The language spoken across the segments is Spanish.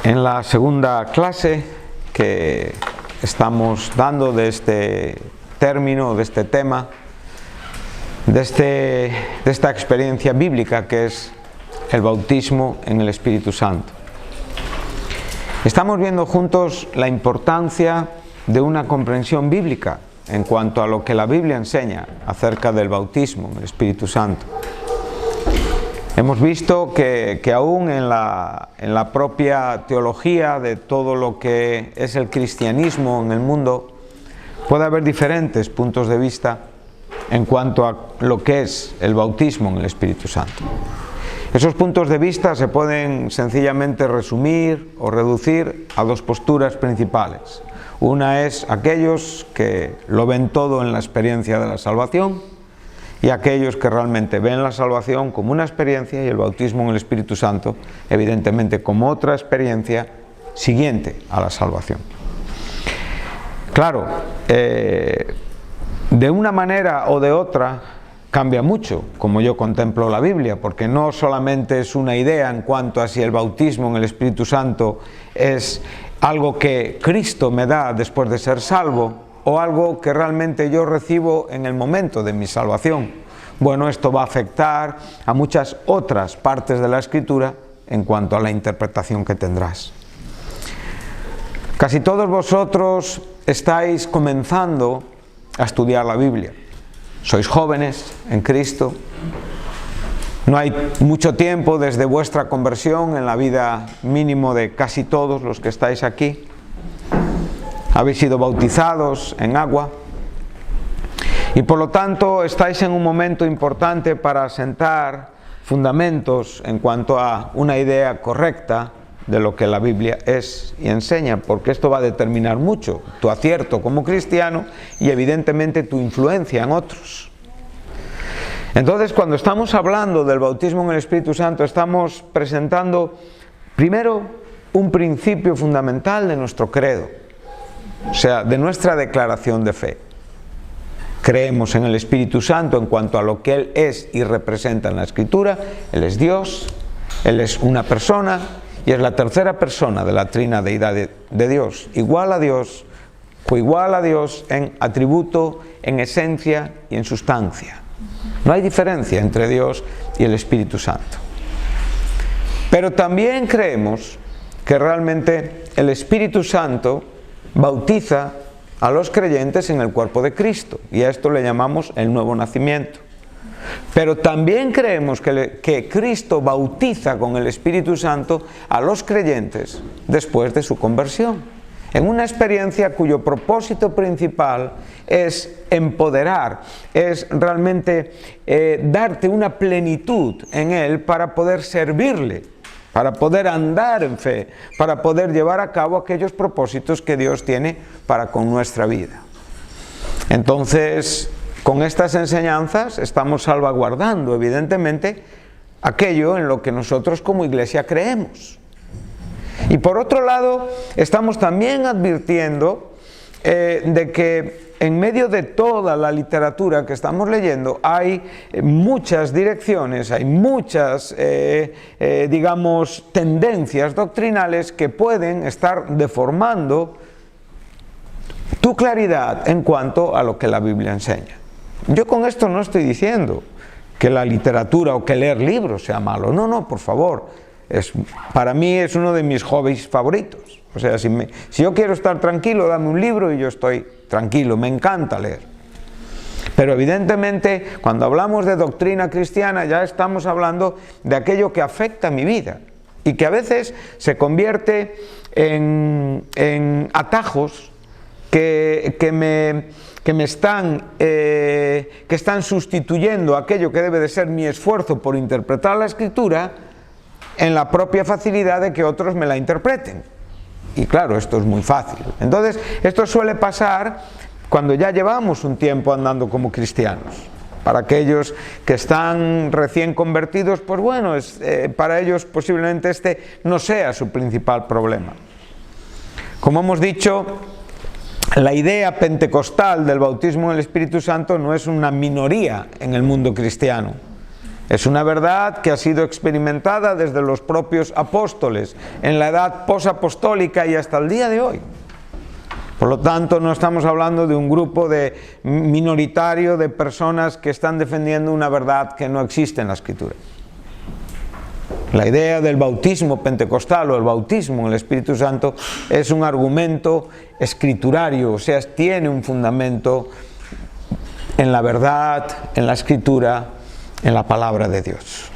En la segunda clase que estamos dando de este término, de este tema, de esta experiencia bíblica que es el bautismo en el Espíritu Santo. Estamos viendo juntos la importancia de una comprensión bíblica en cuanto a lo que la Biblia enseña acerca del bautismo en el Espíritu Santo. Hemos visto que aún en la propia teología de todo lo que es el cristianismo en el mundo, puede haber diferentes puntos de vista en cuanto a lo que es el bautismo en el Espíritu Santo. Esos puntos de vista se pueden sencillamente resumir o reducir a dos posturas principales. Una es aquellos que lo ven todo en la experiencia de la salvación, y aquellos que realmente ven la salvación como una experiencia y el bautismo en el Espíritu Santo, evidentemente, como otra experiencia siguiente a la salvación. Claro, de una manera o de otra cambia mucho, como yo contemplo la Biblia, porque no solamente es una idea en cuanto a si el bautismo en el Espíritu Santo es algo que Cristo me da después de ser salvo, o algo que realmente yo recibo en el momento de mi salvación. Bueno, esto va a afectar a muchas otras partes de la Escritura en cuanto a la interpretación que tendrás. Casi todos vosotros estáis comenzando a estudiar la Biblia. Sois jóvenes en Cristo. No hay mucho tiempo desde vuestra conversión en la vida mínimo de casi todos los que estáis aquí. Habéis sido bautizados en agua y por lo tanto estáis en un momento importante para asentar fundamentos en cuanto a una idea correcta de lo que la Biblia es y enseña, porque esto va a determinar mucho tu acierto como cristiano y evidentemente tu influencia en otros. Entonces, cuando estamos hablando del bautismo en el Espíritu Santo, estamos presentando primero un principio fundamental de nuestro credo. O sea, de nuestra declaración de fe. Creemos en el Espíritu Santo en cuanto a lo que Él es y representa en la Escritura. Él es Dios, Él es una persona y es la tercera persona de la trina deidad de Dios. Igual a Dios, coigual a Dios en atributo, en esencia y en sustancia. No hay diferencia entre Dios y el Espíritu Santo. Pero también creemos que realmente el Espíritu Santo bautiza a los creyentes en el cuerpo de Cristo, y a esto le llamamos el nuevo nacimiento. Pero también creemos que Cristo bautiza con el Espíritu Santo a los creyentes después de su conversión, en una experiencia cuyo propósito principal es empoderar, es realmente darte una plenitud en Él para poder servirle, para poder andar en fe, para poder llevar a cabo aquellos propósitos que Dios tiene para con nuestra vida. Entonces, con estas enseñanzas estamos salvaguardando, evidentemente, aquello en lo que nosotros como Iglesia creemos. Y por otro lado, estamos también advirtiendo de que en medio de toda la literatura que estamos leyendo hay muchas direcciones, hay muchas, digamos, tendencias doctrinales que pueden estar deformando tu claridad en cuanto a lo que la Biblia enseña. Yo con esto no estoy diciendo que la literatura o que leer libros sea malo. No, no, por favor. Para mí es uno de mis hobbies favoritos. O sea, si yo quiero estar tranquilo, dame un libro y yo estoy tranquilo, me encanta leer. Pero evidentemente, cuando hablamos de doctrina cristiana, ya estamos hablando de aquello que afecta a mi vida y que a veces se convierte en atajos que están sustituyendo aquello que debe de ser mi esfuerzo por interpretar la Escritura en la propia facilidad de que otros me la interpreten. Y claro, esto es muy fácil. Entonces, esto suele pasar cuando ya llevamos un tiempo andando como cristianos. Para aquellos que están recién convertidos, pues bueno, para ellos posiblemente este no sea su principal problema. Como hemos dicho, la idea pentecostal del bautismo en el Espíritu Santo no es una minoría en el mundo cristiano. Es una verdad que ha sido experimentada desde los propios apóstoles, en la edad posapostólica y hasta el día de hoy. Por lo tanto, no estamos hablando de un grupo minoritario de personas que están defendiendo una verdad que no existe en la Escritura. La idea del bautismo pentecostal o el bautismo en el Espíritu Santo es un argumento escriturario, o sea, tiene un fundamento en la verdad, en la Escritura, en la palabra de Dios.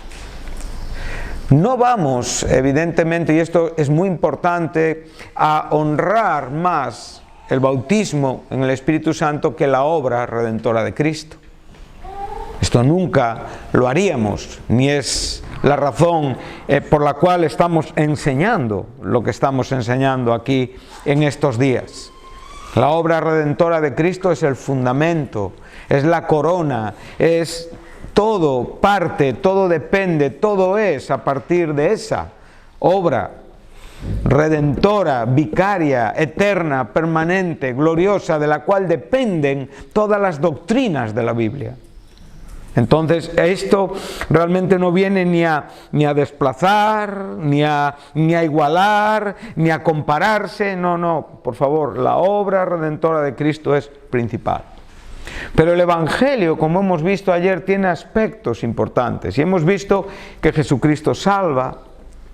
No vamos, evidentemente, y esto es muy importante, a honrar más el bautismo en el Espíritu Santo que la obra redentora de Cristo. Esto nunca lo haríamos, ni es la razón por la cual estamos enseñando lo que estamos enseñando aquí en estos días. La obra redentora de Cristo es el fundamento, es la corona, es todo parte, todo depende, todo es a partir de esa obra redentora, vicaria, eterna, permanente, gloriosa, de la cual dependen todas las doctrinas de la Biblia. Entonces, esto realmente no viene ni a desplazar, ni a igualar, ni a compararse. No, por favor, la obra redentora de Cristo es principal. Pero el Evangelio, como hemos visto ayer, tiene aspectos importantes. Y hemos visto que Jesucristo salva,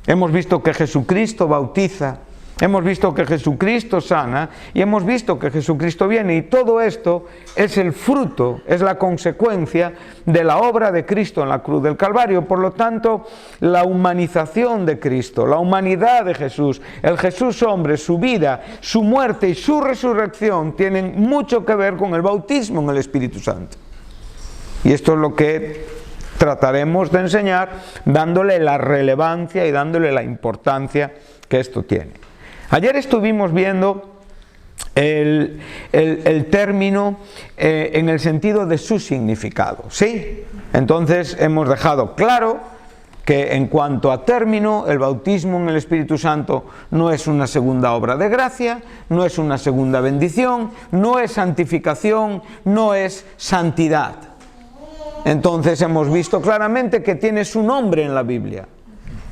hemos visto que Jesucristo bautiza, hemos visto que Jesucristo sana y hemos visto que Jesucristo viene, y todo esto es el fruto, es la consecuencia de la obra de Cristo en la cruz del Calvario. Por lo tanto, la humanización de Cristo, la humanidad de Jesús, el Jesús hombre, su vida, su muerte y su resurrección tienen mucho que ver con el bautismo en el Espíritu Santo. Y esto es lo que trataremos de enseñar, dándole la relevancia y dándole la importancia que esto tiene. Ayer estuvimos viendo el término en el sentido de su significado, ¿sí? Entonces hemos dejado claro que en cuanto a término, el bautismo en el Espíritu Santo no es una segunda obra de gracia, no es una segunda bendición, no es santificación, no es santidad. Entonces hemos visto claramente que tiene su nombre en la Biblia,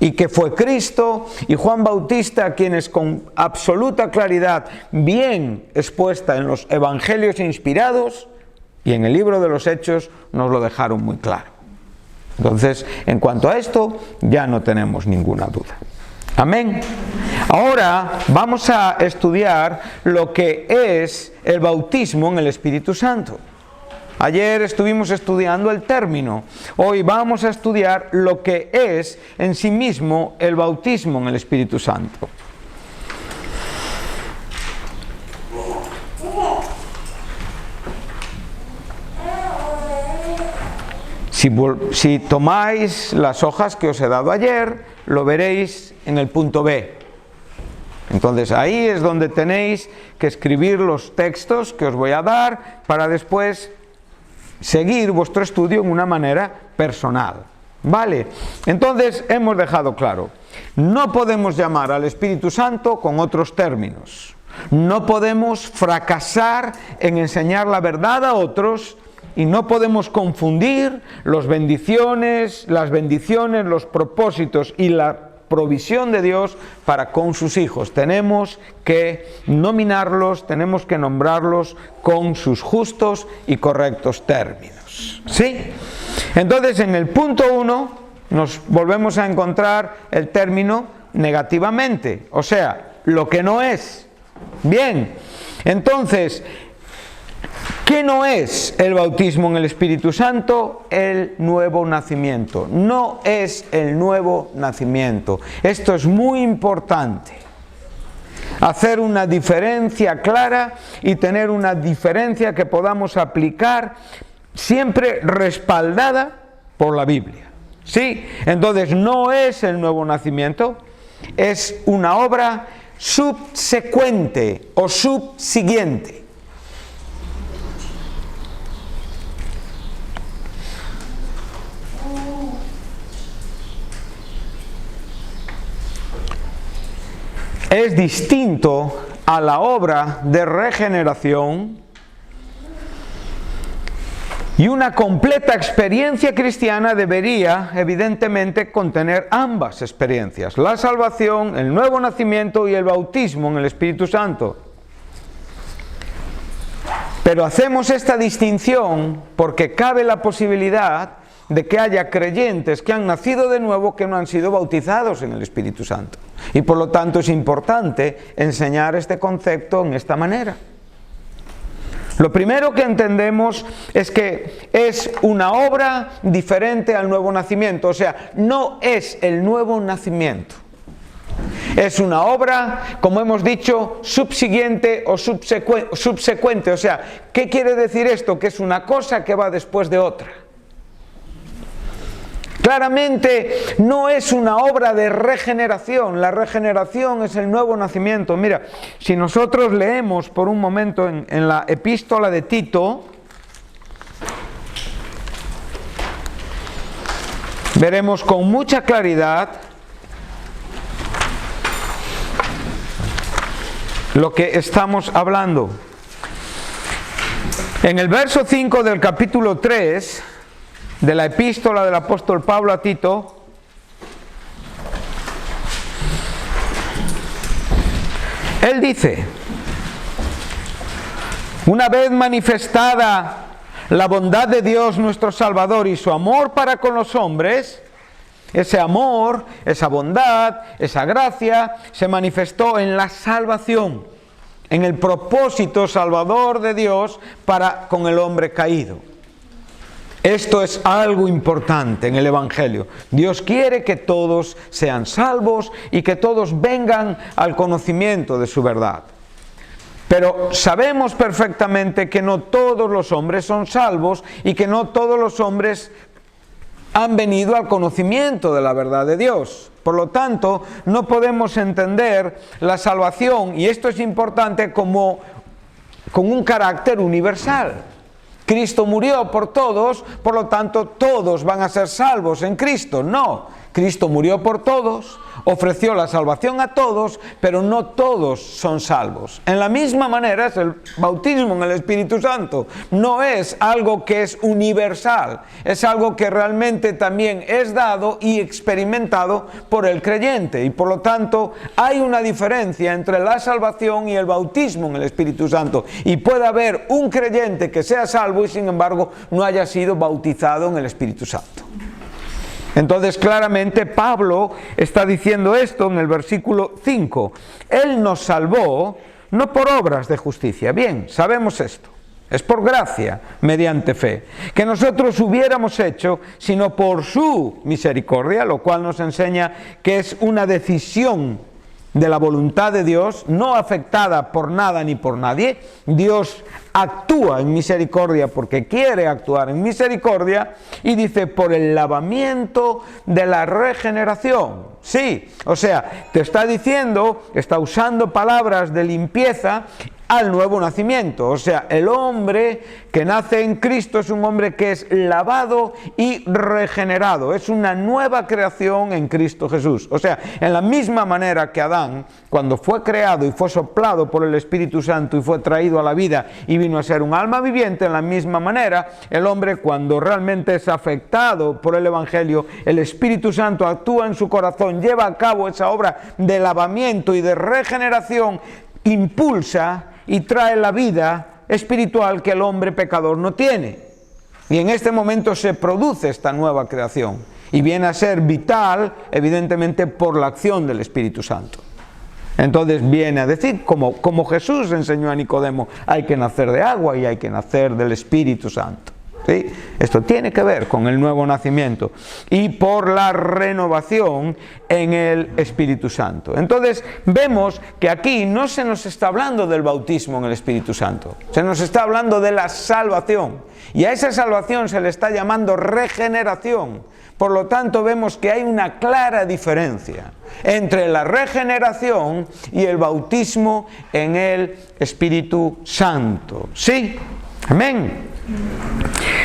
y que fue Cristo y Juan Bautista quienes con absoluta claridad, bien expuesta en los evangelios inspirados y en el libro de los Hechos, nos lo dejaron muy claro. Entonces, en cuanto a esto, ya no tenemos ninguna duda. Amén. Ahora vamos a estudiar lo que es el bautismo en el Espíritu Santo. Ayer estuvimos estudiando el término. Hoy vamos a estudiar lo que es en sí mismo el bautismo en el Espíritu Santo. Si tomáis las hojas que os he dado ayer, lo veréis en el punto B. Entonces ahí es donde tenéis que escribir los textos que os voy a dar para después seguir vuestro estudio en una manera personal. ¿Vale? Entonces hemos dejado claro, no podemos llamar al Espíritu Santo con otros términos. No podemos fracasar en enseñar la verdad a otros y no podemos confundir las bendiciones, los propósitos y la provisión de Dios para con sus hijos. Tenemos que nominarlos, tenemos que nombrarlos con sus justos y correctos términos. ¿Sí? Entonces, en el punto 1 nos volvemos a encontrar el término negativamente, o sea, lo que no es. Bien, entonces, ¿qué no es el bautismo en el Espíritu Santo? El nuevo nacimiento. No es el nuevo nacimiento. Esto es muy importante. Hacer una diferencia clara y tener una diferencia que podamos aplicar siempre respaldada por la Biblia. ¿Sí? Entonces no es el nuevo nacimiento, es una obra subsecuente o subsiguiente. Es distinto a la obra de regeneración Y una completa experiencia cristiana debería, evidentemente, contener ambas experiencias: la salvación, el nuevo nacimiento y el bautismo en el Espíritu Santo. Pero hacemos esta distinción porque cabe la posibilidad de que haya creyentes que han nacido de nuevo que no han sido bautizados en el Espíritu Santo. Y por lo tanto es importante enseñar este concepto en esta manera. Lo primero que entendemos es que es una obra diferente al nuevo nacimiento, o sea, no es el nuevo nacimiento. Es una obra, como hemos dicho, subsiguiente o subsecuente. O sea, ¿qué quiere decir esto? Que es una cosa que va después de otra. Claramente no es una obra de regeneración. La regeneración es el nuevo nacimiento. Mira, si nosotros leemos por un momento en la epístola de Tito, veremos con mucha claridad lo que estamos hablando. En el verso 5 del capítulo 3 de la epístola del apóstol Pablo a Tito, él dice: una vez manifestada la bondad de Dios nuestro Salvador y su amor para con los hombres, ese amor, esa bondad, esa gracia se manifestó en la salvación, en el propósito salvador de Dios para con el hombre caído. Esto es algo importante en el Evangelio. Dios quiere que todos sean salvos y que todos vengan al conocimiento de su verdad. Pero sabemos perfectamente que no todos los hombres son salvos y que no todos los hombres han venido al conocimiento de la verdad de Dios. Por lo tanto, no podemos entender la salvación, y esto es importante, como con un carácter universal. Cristo murió por todos, por lo tanto todos van a ser salvos en Cristo. No, Cristo murió por todos, ofreció la salvación a todos, pero no todos son salvos. En la misma manera es el bautismo en el Espíritu Santo. No es algo que es universal, es algo que realmente también es dado y experimentado por el creyente. Y por lo tanto hay una diferencia entre la salvación y el bautismo en el Espíritu Santo. Y puede haber un creyente que sea salvo y sin embargo no haya sido bautizado en el Espíritu Santo. Entonces claramente Pablo está diciendo esto en el versículo 5. Él nos salvó no por obras de justicia. Bien, sabemos esto. Es por gracia, mediante fe, que nosotros hubiéramos hecho, sino por su misericordia, lo cual nos enseña que es una decisión de la voluntad de Dios, no afectada por nada ni por nadie. Dios actúa en misericordia porque quiere actuar en misericordia, y dice por el lavamiento de la regeneración. Sí, o sea, te está diciendo, está usando palabras de limpieza al nuevo nacimiento. O sea, el hombre que nace en Cristo es un hombre que es lavado y regenerado. Es una nueva creación en Cristo Jesús. O sea, en la misma manera que Adán, cuando fue creado y fue soplado por el Espíritu Santo y fue traído a la vida y vino a ser un alma viviente, en la misma manera, el hombre, cuando realmente es afectado por el Evangelio, el Espíritu Santo actúa en su corazón, lleva a cabo esa obra de lavamiento y de regeneración, impulsa y trae la vida espiritual que el hombre pecador no tiene. Y en este momento se produce esta nueva creación y viene a ser vital, evidentemente, por la acción del Espíritu Santo. Entonces viene a decir, como Jesús enseñó a Nicodemo, hay que nacer de agua y hay que nacer del Espíritu Santo. ¿Sí? Esto tiene que ver con el nuevo nacimiento y por la renovación en el Espíritu Santo. Entonces vemos que aquí no se nos está hablando del bautismo en el Espíritu Santo, se nos está hablando de la salvación, y a esa salvación se le está llamando regeneración. Por lo tanto vemos que hay una clara diferencia entre la regeneración y el bautismo en el Espíritu Santo. ¿Sí? Amén.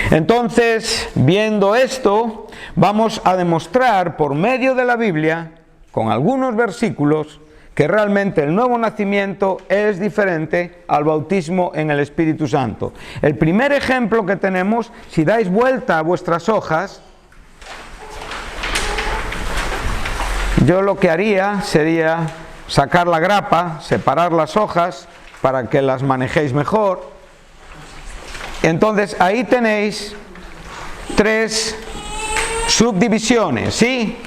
Entonces, viendo esto, vamos a demostrar por medio de la Biblia, con algunos versículos, que realmente el nuevo nacimiento es diferente al bautismo en el Espíritu Santo. El primer ejemplo que tenemos, si dais vuelta a vuestras hojas, yo lo que haría sería sacar la grapa, separar las hojas para que las manejéis mejor. Entonces ahí tenéis 3 subdivisiones, ¿sí?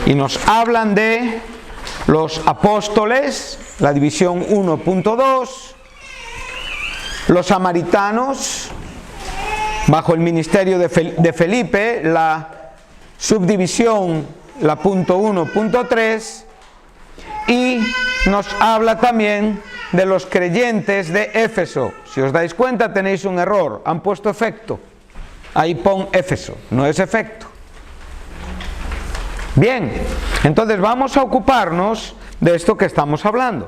Y nos hablan de los apóstoles, la división 1.2, los samaritanos, bajo el ministerio de Felipe, la subdivisión, la punto 1.3, y nos habla también de los creyentes de Éfeso. Si os dais cuenta tenéis un error, han puesto efecto, ahí pon Éfeso, no es efecto. Bien, entonces vamos a ocuparnos de esto que estamos hablando.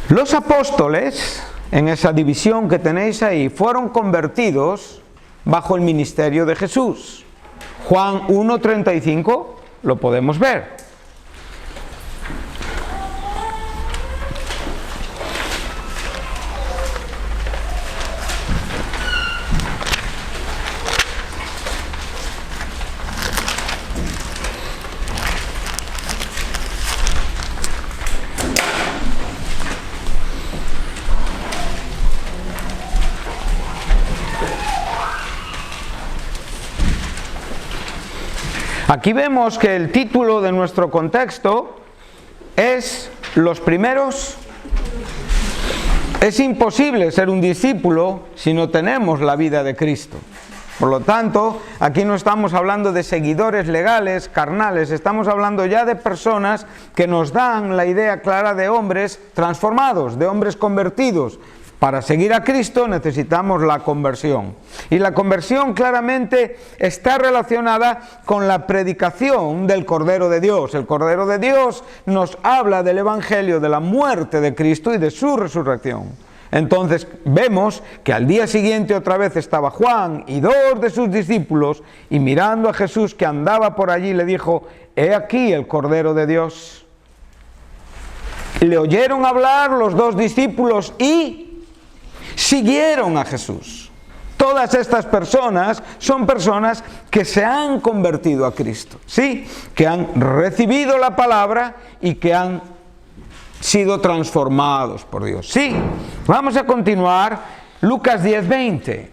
Los apóstoles, en esa división que tenéis ahí, fueron convertidos bajo el ministerio de Jesús. Juan 1:35 lo podemos ver. Aquí vemos que el título de nuestro contexto es Los primeros. Es imposible ser un discípulo si no tenemos la vida de Cristo. Por lo tanto, aquí no estamos hablando de seguidores legales, carnales, estamos hablando ya de personas que nos dan la idea clara de hombres transformados, de hombres convertidos. Para seguir a Cristo necesitamos la conversión. Y la conversión claramente está relacionada con la predicación del Cordero de Dios. El Cordero de Dios nos habla del Evangelio, de la muerte de Cristo y de su resurrección. Entonces vemos que al día siguiente otra vez estaba Juan y 2 de sus discípulos, y mirando a Jesús que andaba por allí le dijo: «He aquí el Cordero de Dios». Le oyeron hablar los 2 discípulos y siguieron a Jesús. Todas estas personas son personas que se han convertido a Cristo, ¿sí? Que han recibido la palabra y que han sido transformados por Dios. Sí, vamos a continuar. Lucas 10:20.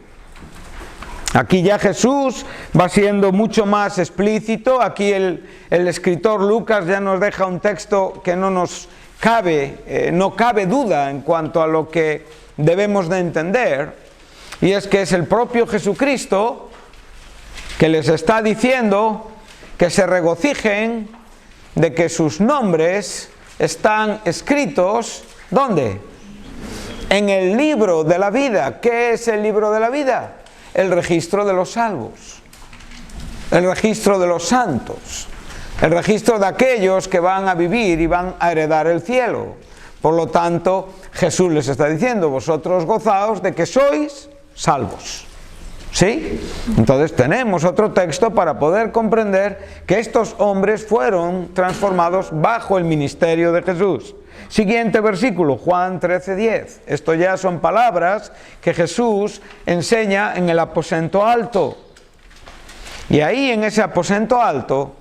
Aquí ya Jesús va siendo mucho más explícito. Aquí el escritor Lucas ya nos deja un texto que no cabe duda en cuanto a lo que debemos de entender, y es que es el propio Jesucristo que les está diciendo que se regocijen de que sus nombres están escritos, ¿dónde? En el libro de la vida. ¿Qué es el libro de la vida? El registro de los salvos, el registro de los santos, el registro de aquellos que van a vivir y van a heredar el cielo. Por lo tanto, Jesús les está diciendo: vosotros gozaos de que sois salvos. ¿Sí? Entonces tenemos otro texto para poder comprender que estos hombres fueron transformados bajo el ministerio de Jesús. Siguiente versículo, Juan 13:10. Esto ya son palabras que Jesús enseña en el aposento alto. Y ahí en ese aposento alto,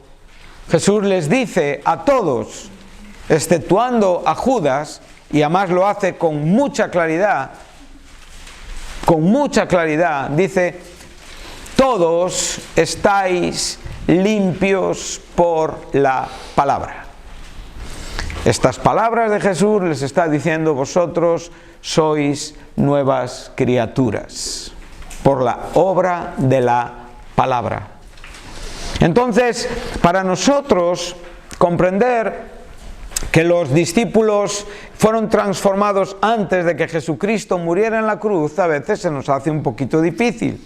Jesús les dice a todos, exceptuando a Judas, y además lo hace con mucha claridad, dice: todos estáis limpios por la palabra. Estas palabras de Jesús les está diciendo: vosotros sois nuevas criaturas por la obra de la palabra. Entonces, para nosotros comprender que los discípulos fueron transformados antes de que Jesucristo muriera en la cruz, a veces se nos hace un poquito difícil.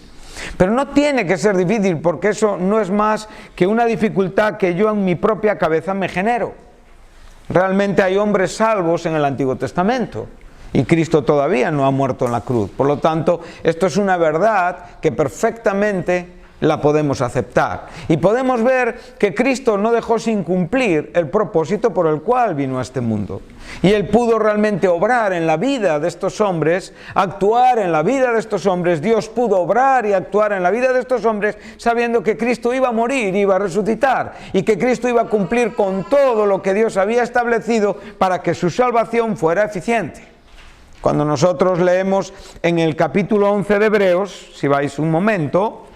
Pero no tiene que ser difícil, porque eso no es más que una dificultad que yo en mi propia cabeza me genero. Realmente hay hombres salvos en el Antiguo Testamento y Cristo todavía no ha muerto en la cruz. Por lo tanto, esto es una verdad que perfectamente la podemos aceptar. Y podemos ver que Cristo no dejó sin cumplir el propósito por el cual vino a este mundo. Y Él pudo realmente obrar en la vida de estos hombres, actuar en la vida de estos hombres. Dios pudo obrar y actuar en la vida de estos hombres sabiendo que Cristo iba a morir, iba a resucitar y que Cristo iba a cumplir con todo lo que Dios había establecido para que su salvación fuera eficiente. Cuando nosotros leemos en el capítulo 11 de Hebreos, si vais un momento,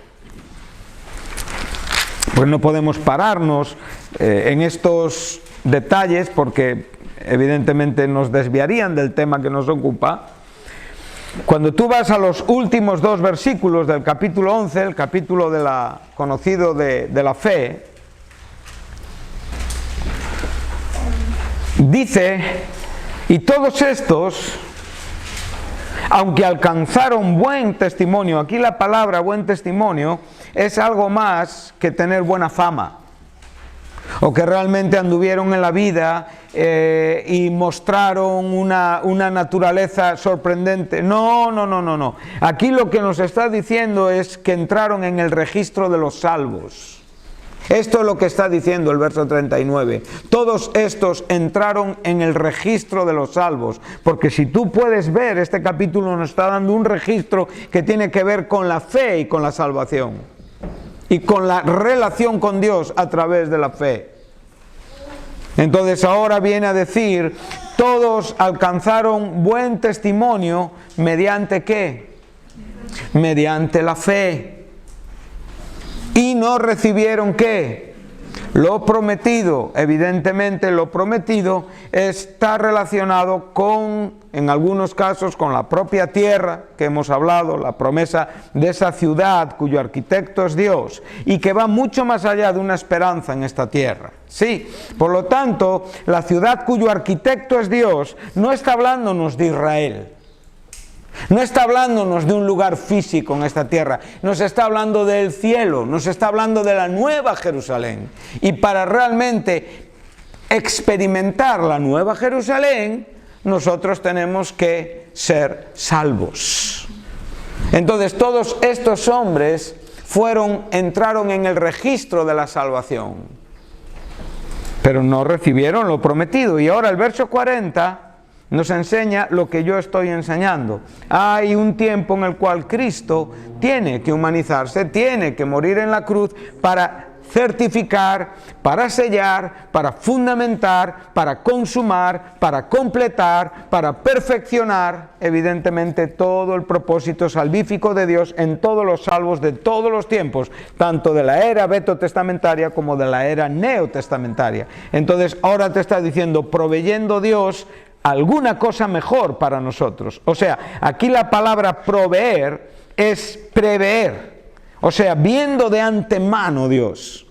pues no podemos pararnos en estos detalles porque evidentemente nos desviarían del tema que nos ocupa. Cuando tú vas a los últimos 2 versículos del capítulo 11, el capítulo conocido de la fe, dice, y todos estos, aunque alcanzaron buen testimonio, aquí la palabra buen testimonio es algo más que tener buena fama, o que realmente anduvieron en la vida y mostraron una naturaleza sorprendente. No. Aquí lo que nos está diciendo es que entraron en el registro de los salvos. Esto es lo que está diciendo el verso 39. Todos estos entraron en el registro de los salvos. Porque si tú puedes ver, este capítulo nos está dando un registro que tiene que ver con la fe y con la salvación. Y con la relación con Dios a través de la fe. Entonces ahora viene a decir, todos alcanzaron buen testimonio mediante ¿qué? Mediante la fe. Y no recibieron ¿qué? Lo prometido. Evidentemente lo prometido está relacionado con, en algunos casos, con la propia tierra que hemos hablado, la promesa de esa ciudad cuyo arquitecto es Dios y que va mucho más allá de una esperanza en esta tierra. Sí, por lo tanto, la ciudad cuyo arquitecto es Dios no está hablándonos de Israel. No está hablándonos de un lugar físico en esta tierra, nos está hablando del cielo, nos está hablando de la nueva Jerusalén. Y para realmente experimentar la nueva Jerusalén, nosotros tenemos que ser salvos. Entonces todos estos hombres entraron en el registro de la salvación, pero no recibieron lo prometido. Y ahora el verso 40... nos enseña lo que yo estoy enseñando. Hay un tiempo en el cual Cristo tiene que humanizarse, tiene que morir en la cruz para certificar, para sellar, para fundamentar, para consumar, para completar, para perfeccionar, evidentemente, todo el propósito salvífico de Dios en todos los salvos de todos los tiempos, tanto de la era vetotestamentaria como de la era neotestamentaria. Entonces, ahora te está diciendo, proveyendo Dios alguna cosa mejor para nosotros. O sea, aquí la palabra proveer es prever. O sea, viendo de antemano Dios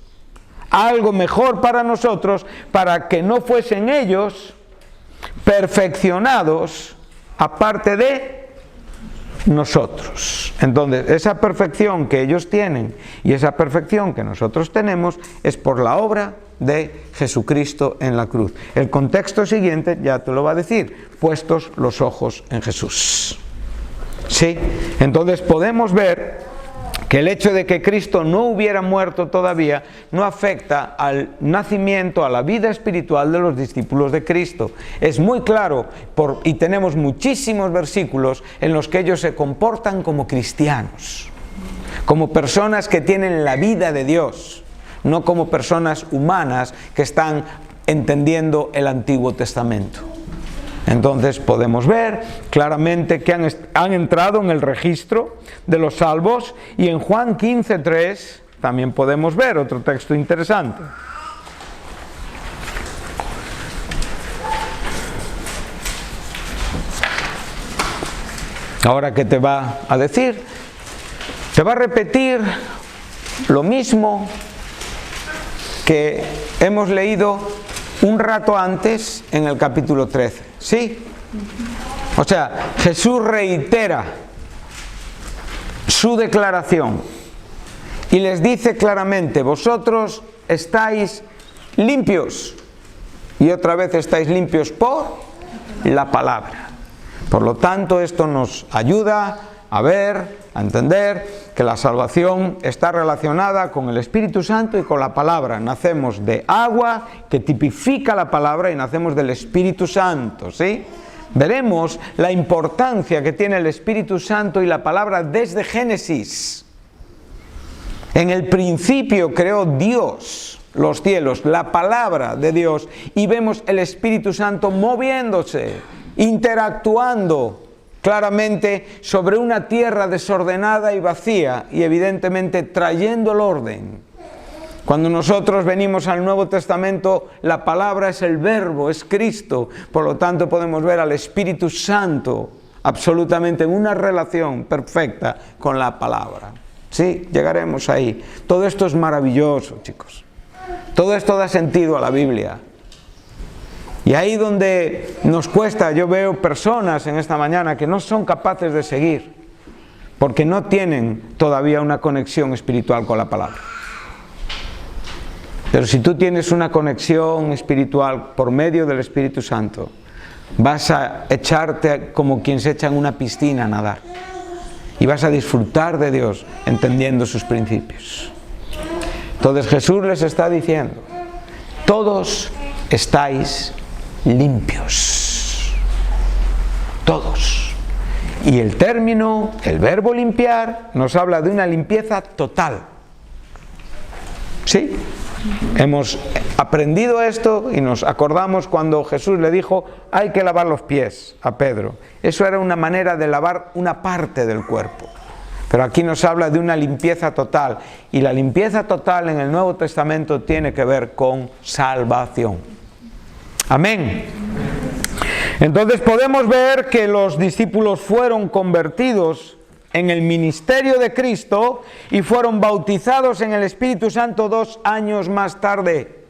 algo mejor para nosotros, para que no fuesen ellos perfeccionados aparte de nosotros. Entonces, esa perfección que ellos tienen y esa perfección que nosotros tenemos es por la obra de Jesucristo en la cruz. El contexto siguiente ya te lo va a decir, puestos los ojos en Jesús. ¿Sí? Entonces podemos ver que el hecho de que Cristo no hubiera muerto todavía no afecta al nacimiento, a la vida espiritual de los discípulos de Cristo. Es muy claro y tenemos muchísimos versículos en los que ellos se comportan como cristianos, como personas que tienen la vida de Dios, no como personas humanas que están entendiendo el Antiguo Testamento. Entonces podemos ver claramente que han entrado en el registro de los salvos, y en Juan 15:3 también podemos ver otro texto interesante. Ahora, ¿qué te va a decir? Te va a repetir lo mismo que hemos leído un rato antes en el capítulo 13. ¿Sí? O sea, Jesús reitera su declaración y les dice claramente: vosotros estáis limpios, y otra vez estáis limpios por la palabra. Por lo tanto, esto nos ayuda a ver, a entender que la salvación está relacionada con el Espíritu Santo y con la palabra. Nacemos de agua, que tipifica la palabra, y nacemos del Espíritu Santo, ¿sí? Veremos la importancia que tiene el Espíritu Santo y la palabra desde Génesis. En el principio creó Dios los cielos, la palabra de Dios, y vemos el Espíritu Santo moviéndose, interactuando claramente sobre una tierra desordenada y vacía, y evidentemente trayendo el orden. Cuando nosotros venimos al Nuevo Testamento, la palabra es el verbo, es Cristo. Por lo tanto, podemos ver al Espíritu Santo absolutamente en una relación perfecta con la palabra. Sí, llegaremos ahí. Todo esto es maravilloso, chicos. Todo esto da sentido a la Biblia. Y ahí donde nos cuesta, yo veo personas en esta mañana que no son capaces de seguir, porque no tienen todavía una conexión espiritual con la palabra. Pero si tú tienes una conexión espiritual por medio del Espíritu Santo, vas a echarte como quien se echa en una piscina a nadar. Y vas a disfrutar de Dios entendiendo sus principios. Entonces Jesús les está diciendo, todos estáis limpios. Todos. Y el término, el verbo limpiar, nos habla de una limpieza total. ¿Sí? Hemos aprendido esto y nos acordamos cuando Jesús le dijo, hay que lavar los pies a Pedro. Eso era una manera de lavar una parte del cuerpo. Pero aquí nos habla de una limpieza total. Y la limpieza total en el Nuevo Testamento tiene que ver con salvación. Amén. Entonces podemos ver que los discípulos fueron convertidos en el ministerio de Cristo y fueron bautizados en el Espíritu Santo 2 años más tarde.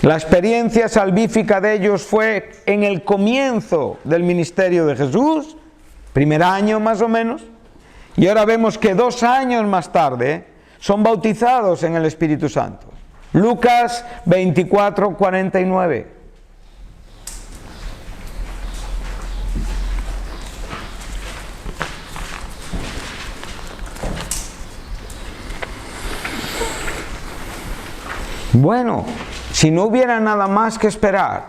La experiencia salvífica de ellos fue en el comienzo del ministerio de Jesús, primer año más o menos, y ahora vemos que 2 años más tarde son bautizados en el Espíritu Santo. Lucas 24, 49. Bueno, si no hubiera nada más que esperar,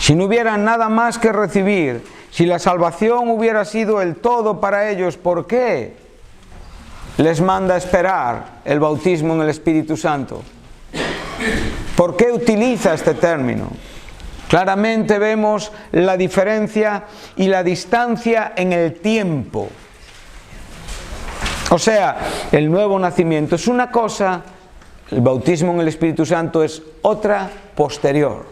si no hubiera nada más que recibir, si la salvación hubiera sido el todo para ellos, ¿por qué les manda esperar el bautismo en el Espíritu Santo? ¿Por qué utiliza este término? Claramente vemos la diferencia y la distancia en el tiempo. O sea, el nuevo nacimiento es una cosa, el bautismo en el Espíritu Santo es otra posterior.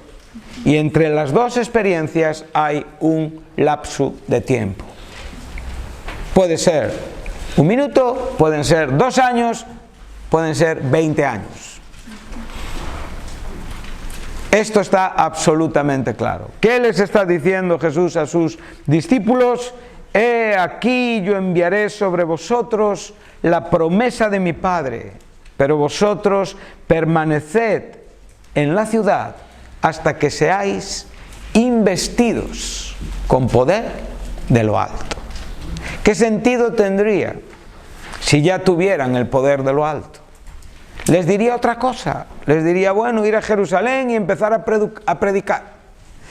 Y entre las dos experiencias hay un lapso de tiempo. Puede ser 1 minuto, pueden ser 2 años, pueden ser 20 años. Esto está absolutamente claro. ¿Qué les está diciendo Jesús a sus discípulos? He aquí yo enviaré sobre vosotros la promesa de mi Padre, pero vosotros permaneced en la ciudad hasta que seáis investidos con poder de lo alto. ¿Qué sentido tendría si ya tuvieran el poder de lo alto? Les diría otra cosa, les diría, bueno, ir a Jerusalén y empezar a predicar.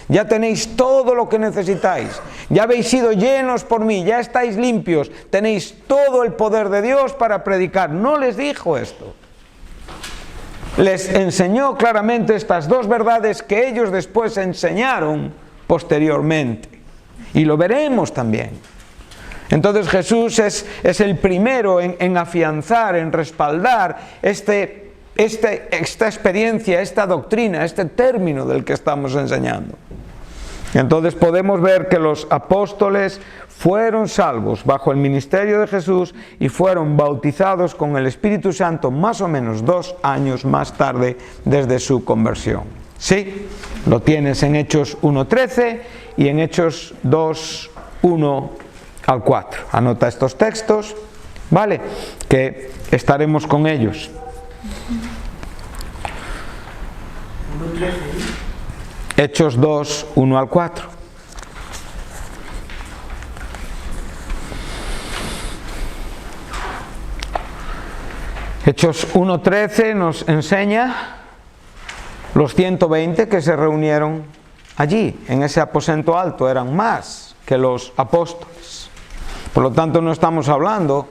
Ya tenéis todo lo que necesitáis, ya habéis sido llenos por mí, ya estáis limpios, tenéis todo el poder de Dios para predicar. No les dijo esto. Les enseñó claramente estas dos verdades que ellos después enseñaron posteriormente. Y lo veremos también. Entonces Jesús es el primero en afianzar, en respaldar esta experiencia, esta doctrina, este término del que estamos enseñando. Entonces podemos ver que los apóstoles fueron salvos bajo el ministerio de Jesús y fueron bautizados con el Espíritu Santo más o menos 2 años más tarde desde su conversión. Sí, lo tienes en Hechos 1:13 y en Hechos 2:1 al 4. Anota estos textos, ¿vale? Que estaremos con ellos. Hechos 2:1 al 4. Hechos 1:13 nos enseña los 120 que se reunieron allí, en ese aposento alto. Eran más que los apóstoles. Por lo tanto, no estamos hablando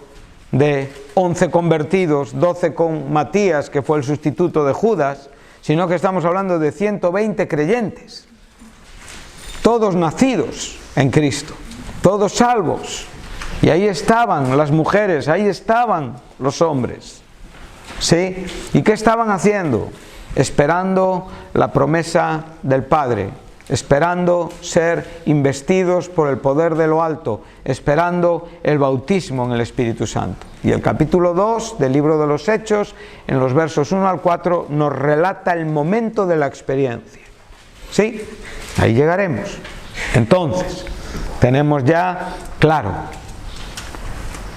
de 11 convertidos, 12 con Matías, que fue el sustituto de Judas, sino que estamos hablando de 120 creyentes, todos nacidos en Cristo, todos salvos. Y ahí estaban las mujeres, ahí estaban los hombres. ¿Sí? ¿Y qué estaban haciendo? Esperando la promesa del Padre, esperando ser investidos por el poder de lo alto, esperando el bautismo en el Espíritu Santo. Y el capítulo 2 del libro de los Hechos, en los versos 1 al 4, nos relata el momento de la experiencia. ¿Sí? Ahí llegaremos. Entonces, tenemos ya claro,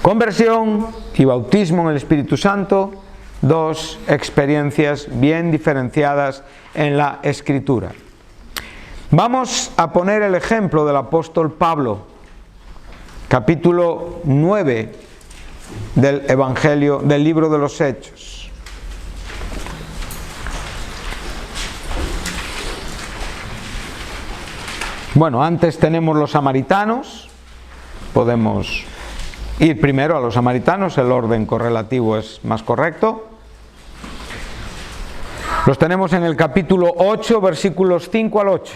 conversión y bautismo en el Espíritu Santo, dos experiencias bien diferenciadas en la Escritura. Vamos a poner el ejemplo del apóstol Pablo, capítulo 9 del Evangelio, del libro de los Hechos. Bueno, antes tenemos los samaritanos, podemos ir primero a los samaritanos, el orden correlativo es más correcto. Los tenemos en el capítulo 8, versículos 5 al 8.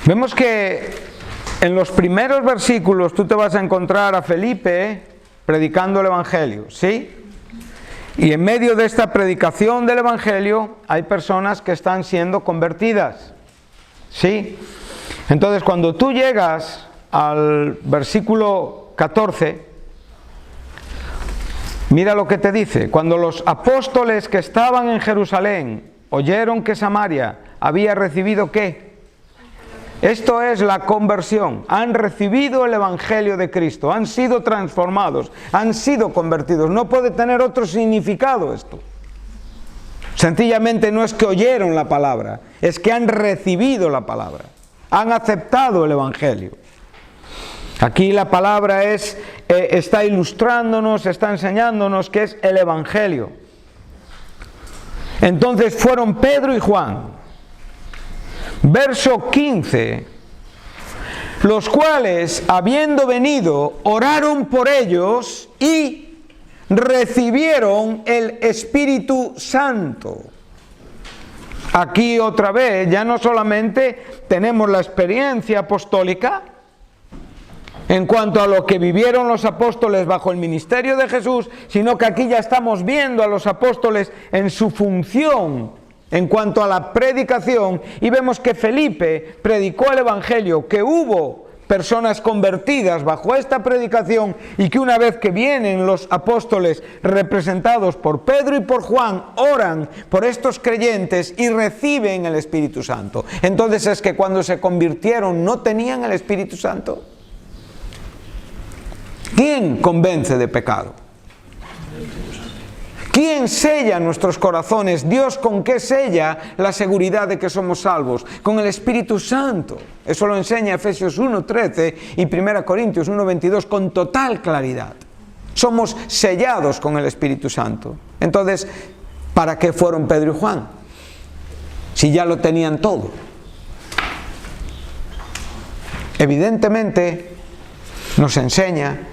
Vemos que en los primeros versículos tú te vas a encontrar a Felipe predicando el Evangelio, ¿sí? Y en medio de esta predicación del Evangelio hay personas que están siendo convertidas, ¿sí? Entonces, cuando tú llegas al versículo 14, mira lo que te dice: cuando los apóstoles que estaban en Jerusalén oyeron que Samaria había recibido ¿qué? Esto es la conversión. Han recibido el Evangelio de Cristo, han sido transformados, han sido convertidos. No puede tener otro significado esto. Sencillamente no es que oyeron la palabra, es que han recibido la palabra, han aceptado el Evangelio. Aquí la palabra está ilustrándonos, está enseñándonos que es el Evangelio. Entonces fueron Pedro y Juan. Verso 15, los cuales, habiendo venido, oraron por ellos y recibieron el Espíritu Santo. Aquí otra vez, ya no solamente tenemos la experiencia apostólica en cuanto a lo que vivieron los apóstoles bajo el ministerio de Jesús, sino que aquí ya estamos viendo a los apóstoles en su función en cuanto a la predicación, y vemos que Felipe predicó el Evangelio, que hubo personas convertidas bajo esta predicación, y que una vez que vienen los apóstoles representados por Pedro y por Juan, oran por estos creyentes y reciben el Espíritu Santo. Entonces es que cuando se convirtieron no tenían el Espíritu Santo. ¿Quién convence de pecado? ¿Quién sella nuestros corazones? Dios, ¿con qué sella la seguridad de que somos salvos? Con el Espíritu Santo. Eso lo enseña Efesios 1:13 y 1 Corintios 1:22 con total claridad. Somos sellados con el Espíritu Santo. Entonces, ¿para qué fueron Pedro y Juan? Si ya lo tenían todo. Evidentemente, nos enseña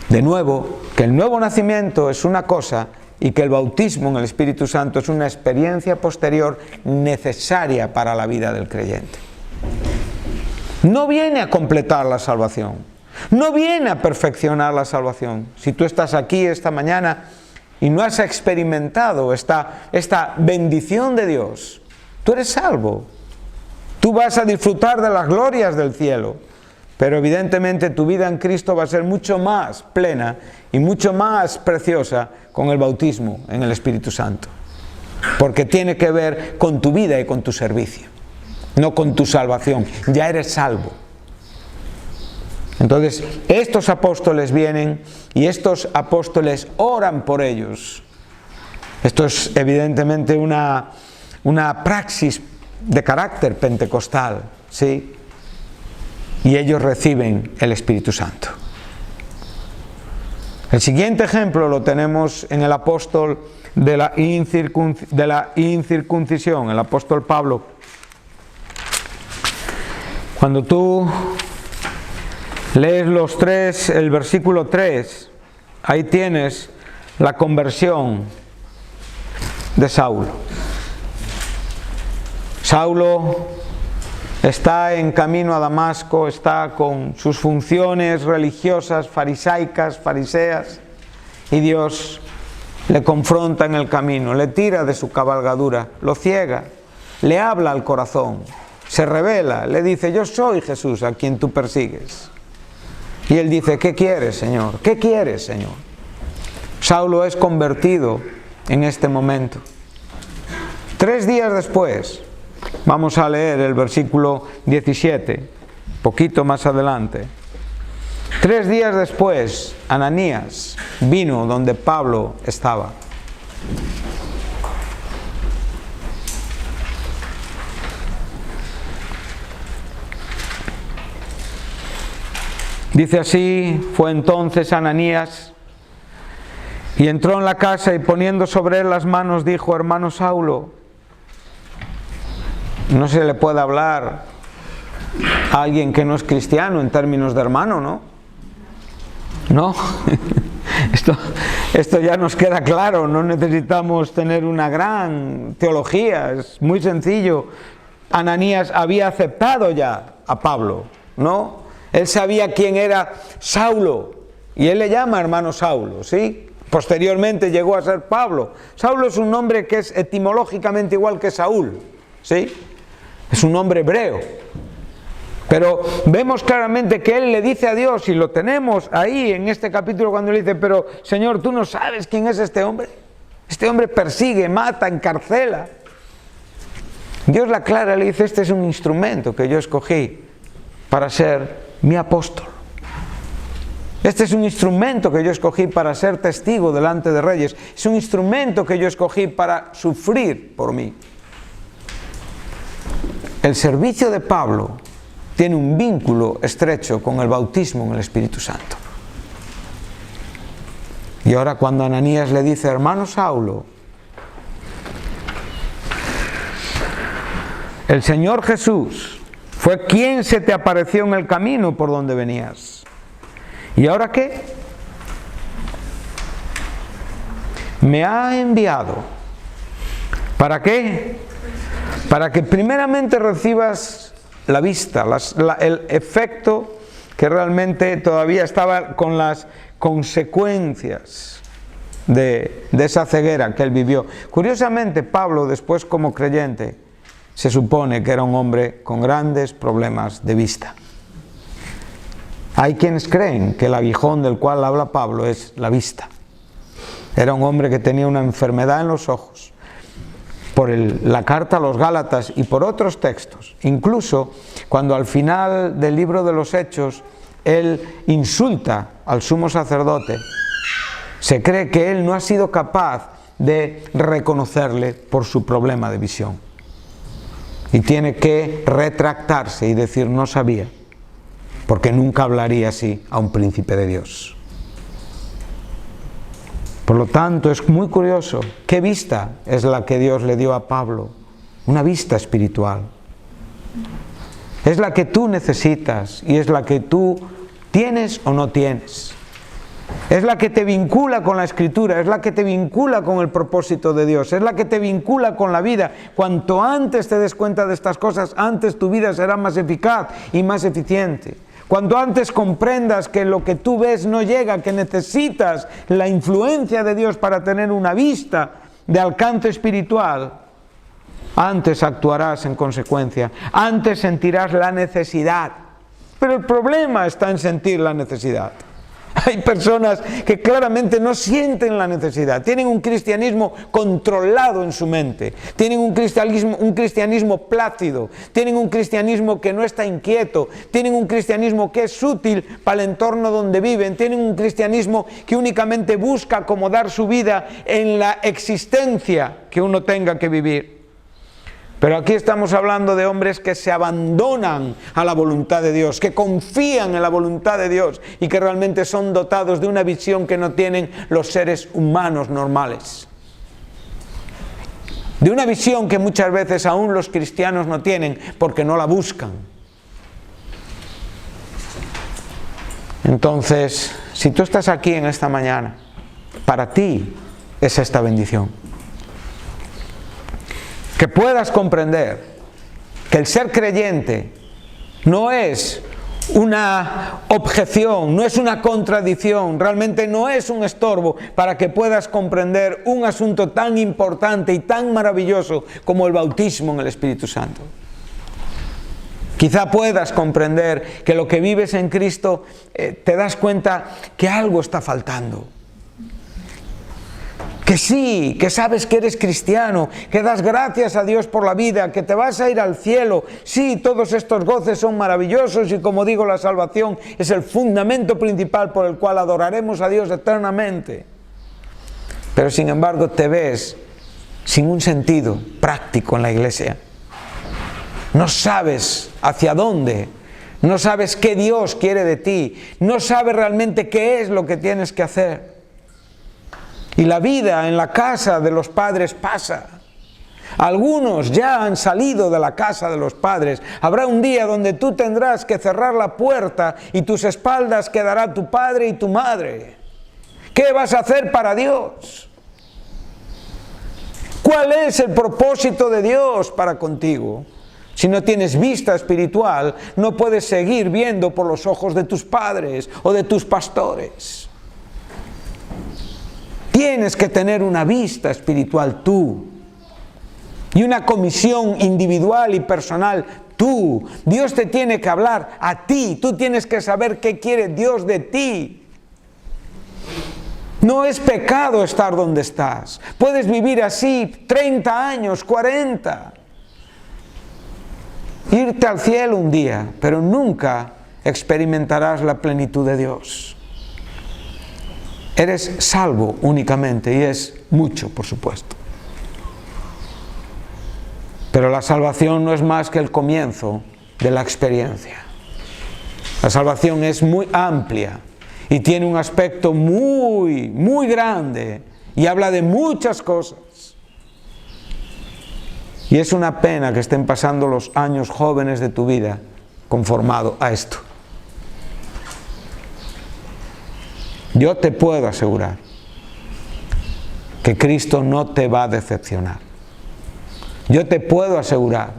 de nuevo que el nuevo nacimiento es una cosa y que el bautismo en el Espíritu Santo es una experiencia posterior necesaria para la vida del creyente. No viene a completar la salvación, no viene a perfeccionar la salvación. Si tú estás aquí esta mañana y no has experimentado esta bendición de Dios, tú eres salvo. Tú vas a disfrutar de las glorias del cielo, pero evidentemente tu vida en Cristo va a ser mucho más plena y mucho más preciosa con el bautismo en el Espíritu Santo. porque tiene que ver con tu vida y con tu servicio, no con tu salvación. Ya eres salvo. Entonces, estos apóstoles vienen y estos apóstoles oran por ellos. Esto es evidentemente una praxis de carácter pentecostal, ¿sí? Y ellos reciben el Espíritu Santo. El siguiente ejemplo lo tenemos en el apóstol de la incircuncisión, el apóstol Pablo. Cuando tú lees el versículo 3, ahí tienes la conversión de Saulo. Saulo está en camino a Damasco, está con sus funciones religiosas, farisaicas, fariseas, y Dios le confronta en el camino, le tira de su cabalgadura, lo ciega, le habla al corazón, se revela, le dice: yo soy Jesús a quien tú persigues. Y él dice: ¿qué quieres, Señor? ¿Qué quieres, Señor? Saulo es convertido en este momento. 3 días después, vamos a leer el versículo 17, poquito más adelante. 3 días después, Ananías vino donde Pablo estaba. Dice así: fue entonces Ananías y entró en la casa y poniendo sobre él las manos dijo: hermano Saulo. No se le puede hablar a alguien que no es cristiano en términos de hermano, ¿no? No. Esto ya nos queda claro, no necesitamos tener una gran teología, es muy sencillo. Ananías había aceptado ya a Pablo, ¿no? Él sabía quién era Saulo y él le llama hermano Saulo, ¿sí? Posteriormente llegó a ser Pablo. Saulo es un nombre que es etimológicamente igual que Saúl, ¿sí? Es un nombre hebreo. Pero vemos claramente que él le dice a Dios, y lo tenemos ahí en este capítulo cuando le dice: pero Señor, ¿tú no sabes quién es este hombre? Este hombre persigue, mata, encarcela. Dios le aclara, le dice: este es un instrumento que yo escogí para ser mi apóstol. Este es un instrumento que yo escogí para ser testigo delante de reyes. Es un instrumento que yo escogí para sufrir por mí. El servicio de Pablo tiene un vínculo estrecho con el bautismo en el Espíritu Santo. Y ahora cuando Ananías le dice: hermano Saulo, el Señor Jesús fue quien se te apareció en el camino por donde venías. ¿Y ahora qué? Me ha enviado. ¿Para qué? Para que primeramente recibas la vista, el efecto que realmente todavía estaba con las consecuencias de esa ceguera que él vivió. Curiosamente, Pablo, después como creyente, se supone que era un hombre con grandes problemas de vista. Hay quienes creen que el aguijón del cual habla Pablo es la vista. Era un hombre que tenía una enfermedad en los ojos. Por la carta a los Gálatas y por otros textos, incluso cuando al final del libro de los Hechos él insulta al sumo sacerdote, se cree que él no ha sido capaz de reconocerle por su problema de visión y tiene que retractarse y decir: no sabía, porque nunca hablaría así a un príncipe de Dios. Por lo tanto, es muy curioso. ¿Qué vista es la que Dios le dio a Pablo? Una vista espiritual. Es la que tú necesitas y es la que tú tienes o no tienes. Es la que te vincula con la Escritura, es la que te vincula con el propósito de Dios, es la que te vincula con la vida. Cuanto antes te des cuenta de estas cosas, antes tu vida será más eficaz y más eficiente. Cuanto antes comprendas que lo que tú ves no llega, que necesitas la influencia de Dios para tener una vista de alcance espiritual, antes actuarás en consecuencia, antes sentirás la necesidad. Pero el problema está en sentir la necesidad. Hay personas que claramente no sienten la necesidad, tienen un cristianismo controlado en su mente, tienen un cristianismo plácido, tienen un cristianismo que no está inquieto, tienen un cristianismo que es útil para el entorno donde viven, tienen un cristianismo que únicamente busca acomodar su vida en la existencia que uno tenga que vivir. Pero aquí estamos hablando de hombres que se abandonan a la voluntad de Dios, que confían en la voluntad de Dios y que realmente son dotados de una visión que no tienen los seres humanos normales. De una visión que muchas veces aún los cristianos no tienen porque no la buscan. Entonces, si tú estás aquí en esta mañana, para ti es esta bendición. Que puedas comprender que el ser creyente no es una objeción, no es una contradicción, realmente no es un estorbo para que puedas comprender un asunto tan importante y tan maravilloso como el bautismo en el Espíritu Santo. Quizá puedas comprender que lo que vives en Cristo te das cuenta que algo está faltando. Que sí, que sabes que eres cristiano, que das gracias a Dios por la vida, que te vas a ir al cielo. Sí, todos estos goces son maravillosos y como digo, la salvación es el fundamento principal por el cual adoraremos a Dios eternamente. Pero sin embargo te ves sin un sentido práctico en la iglesia. No sabes hacia dónde, no sabes qué Dios quiere de ti, no sabes realmente qué es lo que tienes que hacer. Y la vida en la casa de los padres pasa. Algunos ya han salido de la casa de los padres. Habrá un día donde tú tendrás que cerrar la puerta y tus espaldas quedará tu padre y tu madre. ¿Qué vas a hacer para Dios? ¿Cuál es el propósito de Dios para contigo? Si no tienes vista espiritual, no puedes seguir viendo por los ojos de tus padres o de tus pastores. Tienes que tener una vista espiritual tú y una comisión individual y personal tú. Dios te tiene que hablar a ti, tú tienes que saber qué quiere Dios de ti. No es pecado estar donde estás. Puedes vivir así 30 años, 40. Irte al cielo un día, pero nunca experimentarás la plenitud de Dios. Eres salvo únicamente, y es mucho, por supuesto. Pero la salvación no es más que el comienzo de la experiencia. La salvación es muy amplia y tiene un aspecto muy, muy grande y habla de muchas cosas. Y es una pena que estén pasando los años jóvenes de tu vida conformado a esto. Yo te puedo asegurar que Cristo no te va a decepcionar. Yo te puedo asegurar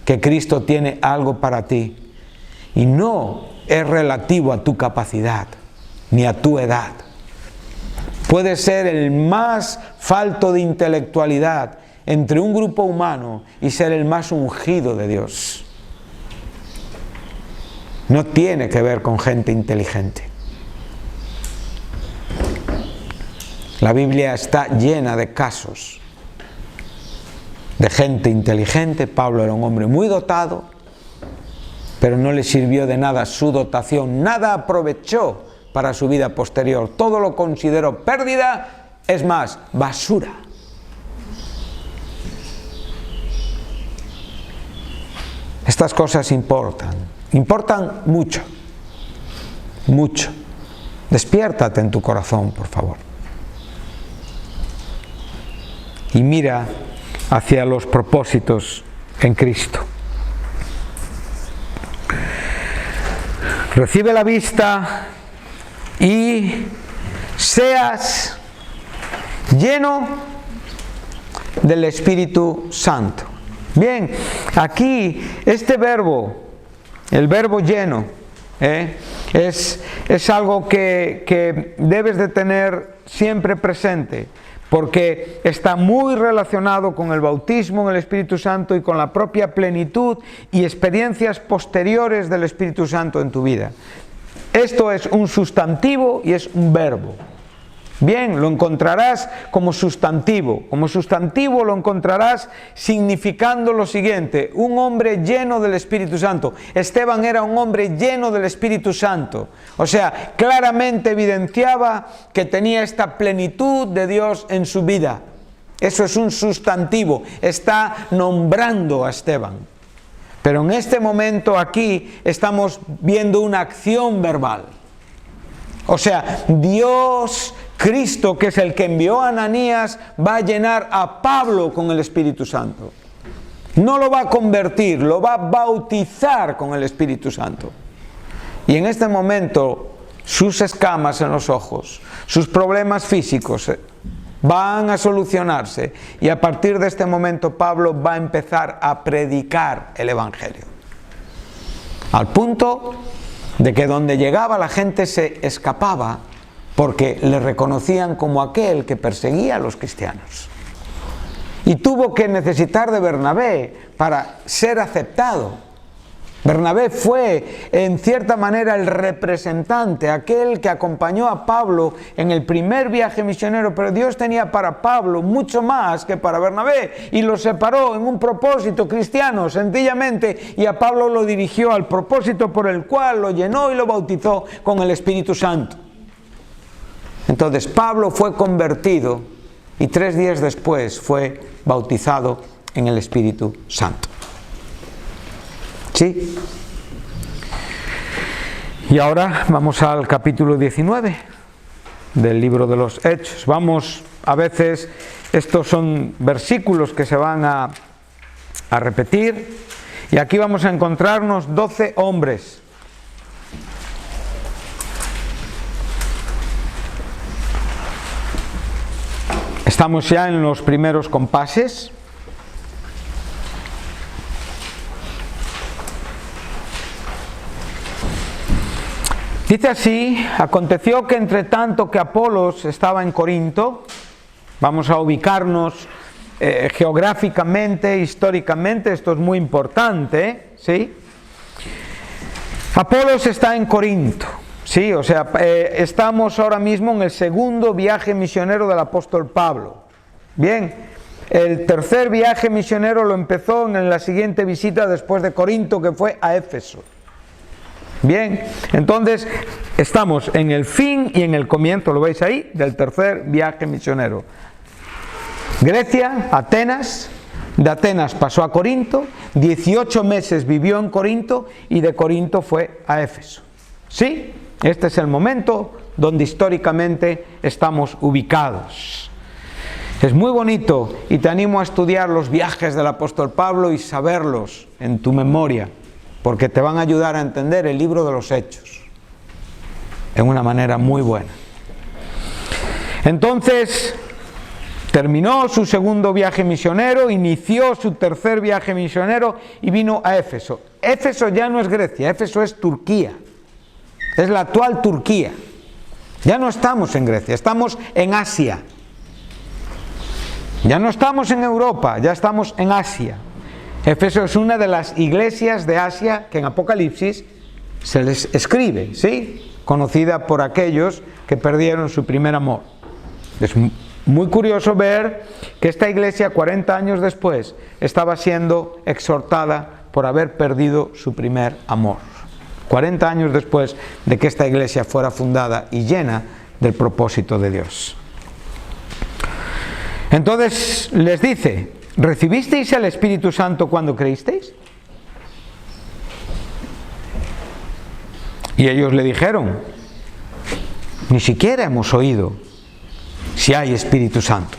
que Cristo tiene algo para ti y no es relativo a tu capacidad ni a tu edad. Puedes ser el más falto de intelectualidad entre un grupo humano y ser el más ungido de Dios. No tiene que ver con gente inteligente. La Biblia está llena de casos de gente inteligente. Pablo era un hombre muy dotado, pero no le sirvió de nada su dotación, nada aprovechó para su vida posterior. Todo lo consideró pérdida, es más, basura. Estas cosas importan mucho, mucho. Despiértate en tu corazón, por favor. Y mira hacia los propósitos en Cristo. Recibe la vista y seas lleno del Espíritu Santo. Bien, aquí este verbo, el verbo lleno, es algo que debes de tener siempre presente, porque está muy relacionado con el bautismo en el Espíritu Santo y con la propia plenitud y experiencias posteriores del Espíritu Santo en tu vida. Esto es un sustantivo y es un verbo. Bien, lo encontrarás como sustantivo. Como sustantivo lo encontrarás significando lo siguiente: un hombre lleno del Espíritu Santo. Esteban era un hombre lleno del Espíritu Santo. O sea, claramente evidenciaba que tenía esta plenitud de Dios en su vida. Eso es un sustantivo. Está nombrando a Esteban. Pero en este momento aquí estamos viendo una acción verbal. O sea, Dios, Cristo, que es el que envió a Ananías, va a llenar a Pablo con el Espíritu Santo. No lo va a convertir, lo va a bautizar con el Espíritu Santo. Y en este momento, sus escamas en los ojos, sus problemas físicos van a solucionarse. Y a partir de este momento, Pablo va a empezar a predicar el Evangelio. Al punto de que donde llegaba la gente se escapaba porque le reconocían como aquel que perseguía a los cristianos. Y tuvo que necesitar de Bernabé para ser aceptado. Bernabé fue en cierta manera el representante, aquel que acompañó a Pablo en el primer viaje misionero, pero Dios tenía para Pablo mucho más que para Bernabé y lo separó en un propósito cristiano, sencillamente, y a Pablo lo dirigió al propósito por el cual lo llenó y lo bautizó con el Espíritu Santo. Entonces Pablo fue convertido y 3 días después fue bautizado en el Espíritu Santo. ¿Sí? Y ahora vamos al capítulo 19 del libro de los Hechos. A veces estos son versículos que se van a repetir, y aquí vamos a encontrarnos 12 hombres. Estamos ya en los primeros compases. Dice así: aconteció que entre tanto que Apolos estaba en Corinto, vamos a ubicarnos geográficamente, históricamente, esto es muy importante, ¿sí? Apolos está en Corinto, ¿sí? O sea, estamos ahora mismo en el segundo viaje misionero del apóstol Pablo. Bien, el tercer viaje misionero lo empezó en la siguiente visita después de Corinto, que fue a Éfeso. Bien, entonces estamos en el fin y en el comienzo, lo veis ahí, del tercer viaje misionero. Grecia, Atenas, de Atenas pasó a Corinto, 18 meses vivió en Corinto y de Corinto fue a Éfeso. ¿Sí? Este es el momento donde históricamente estamos ubicados. Es muy bonito y te animo a estudiar los viajes del apóstol Pablo y saberlos en tu memoria, porque te van a ayudar a entender el libro de los Hechos en una manera muy buena. Entonces, terminó su segundo viaje misionero, inició su tercer viaje misionero y vino a Éfeso. Éfeso ya no es Grecia, Éfeso es Turquía. Es la actual Turquía. Ya no estamos en Grecia, estamos en Asia. Ya no estamos en Europa, ya estamos en Asia. Éfeso es una de las iglesias de Asia que en Apocalipsis se les escribe, ¿sí? Conocida por aquellos que perdieron su primer amor. Es muy curioso ver que esta iglesia 40 años después estaba siendo exhortada por haber perdido su primer amor. 40 años después de que esta iglesia fuera fundada y llena del propósito de Dios. Entonces les dice: ¿recibisteis el Espíritu Santo cuando creísteis? Y ellos le dijeron: ni siquiera hemos oído si hay Espíritu Santo.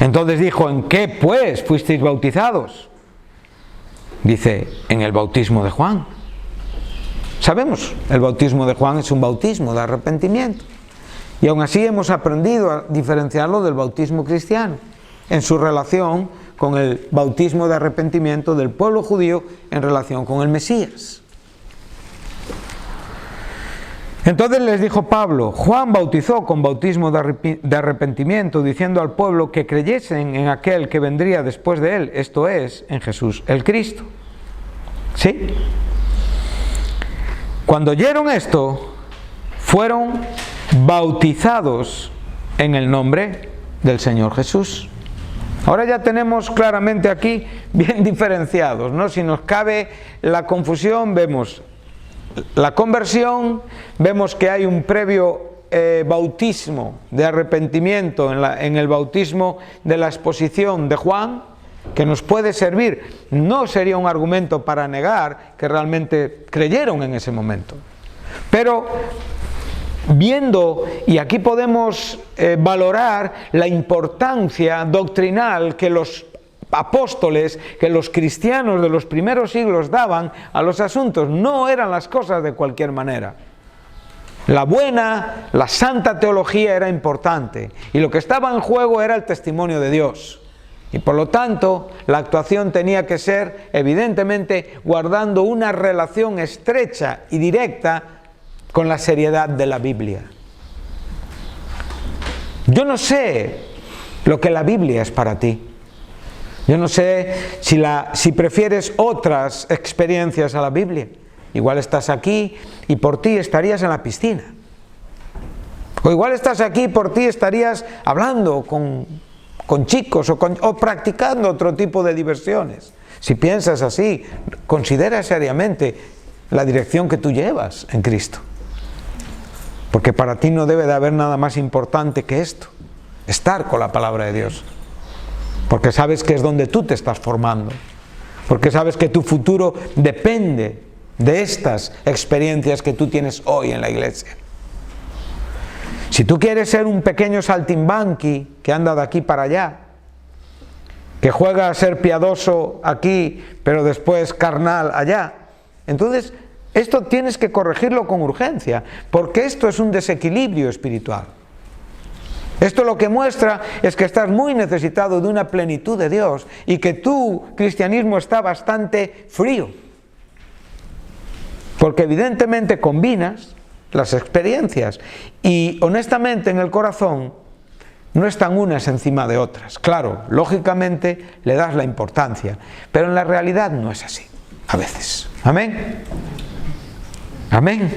Entonces dijo: ¿en qué pues fuisteis bautizados? Dice: en el bautismo de Juan. Sabemos, el bautismo de Juan es un bautismo de arrepentimiento. Y aún así hemos aprendido a diferenciarlo del bautismo cristiano en su relación con el bautismo de arrepentimiento del pueblo judío en relación con el Mesías. Entonces les dijo Pablo: Juan bautizó con bautismo de arrepentimiento, diciendo al pueblo que creyesen en aquel que vendría después de él, esto es, en Jesús el Cristo. ¿Sí? Cuando oyeron esto, fueron bautizados en el nombre del Señor Jesús. Ahora ya tenemos claramente aquí bien diferenciados, ¿no? Si nos cabe la confusión, vemos la conversión, vemos que hay un previo bautismo de arrepentimiento en el bautismo de la exposición de Juan, que nos puede servir. No sería un argumento para negar que realmente creyeron en ese momento, pero viendo, y aquí podemos valorar la importancia doctrinal que los apóstoles, que los cristianos de los primeros siglos daban a los asuntos. No eran las cosas de cualquier manera. La buena, la santa teología era importante, y lo que estaba en juego era el testimonio de Dios. Y por lo tanto, la actuación tenía que ser, evidentemente, guardando una relación estrecha y directa con la seriedad de la Biblia. Yo no sé lo que la Biblia es para ti. Yo no sé si prefieres otras experiencias a la Biblia. Igual estás aquí y por ti estarías en la piscina. O igual estás aquí y por ti estarías hablando con chicos o practicando otro tipo de diversiones. Si piensas así, considera seriamente la dirección que tú llevas en Cristo. Porque para ti no debe de haber nada más importante que esto, estar con la palabra de Dios. Porque sabes que es donde tú te estás formando. Porque sabes que tu futuro depende de estas experiencias que tú tienes hoy en la iglesia. Si tú quieres ser un pequeño saltimbanqui que anda de aquí para allá, que juega a ser piadoso aquí, pero después carnal allá, entonces esto tienes que corregirlo con urgencia, porque esto es un desequilibrio espiritual. Esto lo que muestra es que estás muy necesitado de una plenitud de Dios y que tu cristianismo está bastante frío. Porque evidentemente combinas las experiencias y honestamente en el corazón no están unas encima de otras. Claro, lógicamente le das la importancia, pero en la realidad no es así, a veces. ¿Amén? Amén.